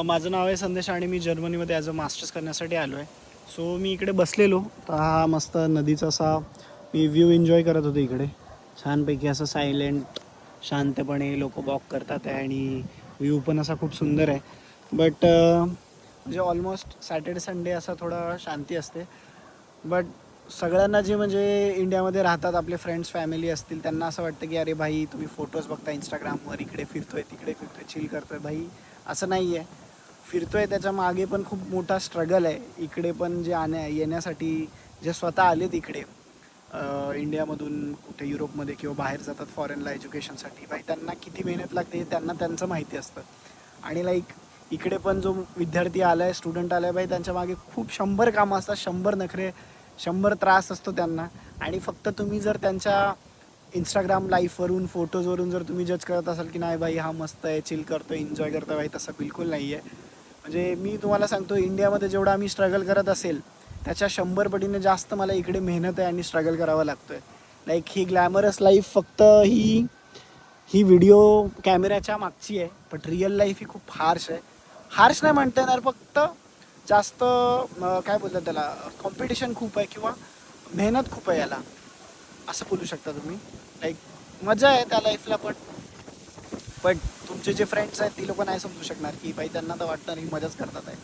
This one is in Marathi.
माझं नाव आहे संदेश आणि मी जर्मनीमध्ये ॲज अ मास्टर्स करण्यासाठी आलो आहे. सो मी इकडे बसलेलो तर हा मस्त नदीचा असा मी व्ह्यू एन्जॉय करत होतो. इकडे छानपैकी असं सायलेंट शांतपणे लोक वॉक करतात आहे आणि व्ह्यू पण असा खूप सुंदर आहे. बट म्हणजे ऑलमोस्ट सॅटर्डे संडे असा थोडा शांती असते. बट सगळ्यांना जे म्हणजे इंडियामध्ये राहतात आपले फ्रेंड्स फॅमिली असतील त्यांना असं वाटतं की अरे भाई तुम्ही फोटोज बघता इंस्टाग्रामवर, इकडे फिरतोय तिकडे फिरतोय चिल करतोय. भाई असं नाही आहे. फिरतोय त्याच्या मागे पण खूप मोठा स्ट्रगल आहे. इकडे पण जे येण्यासाठी जे स्वतः आलेत इकडे इंडियामधून कुठे युरोपमध्ये किंवा बाहेर जातात फॉरेनला एज्युकेशनसाठी, भाई त्यांना किती मेहनत लागते हे त्यांना त्यांचं माहिती असतं. आणि लाईक इकडे पण जो विद्यार्थी आला आहे स्टुडंट आला आहे भाई त्यांच्या मागे खूप 100 कामं असतात, 100 नखरे, 100 त्रास असतो त्यांना. आणि फक्त तुम्ही जर त्यांच्या इंस्टाग्राम लाईफवरून फोटोजवरून जर तुम्ही जज करत असाल की नाही भाई हा मस्त आहे चिल करतो एन्जॉय करतो, भाई तसं बिलकुल नाही आहे. म्हणजे मी तुम्हाला सांगतो इंडियामध्ये जेवढा आम्ही स्ट्रगल करत असेल त्याच्या 100 पटीने जास्त मला इकडे मेहनत आहे आणि स्ट्रगल करावा लागतो आहे. लाईक ही ग्लॅमरस लाईफ फक्त ही ही व्हिडिओ कॅमेऱ्याच्या मागची आहे. बट रिअल लाईफ ही खूप हार्श आहे. हार्श नाही म्हणता येणार, फक्त जास्त काय बोलतात त्याला कॉम्पिटिशन खूप आहे किंवा मेहनत खूप आहे याला, असं बोलू शकता तुम्ही. लाईक मजा आहे त्या लाईफला पण तुमचे जे फ्रेंड्स आहेत ती लोक नाही समजू शकणार की बाई त्यांना तर वाटतं नाही मजाच करतात आहे.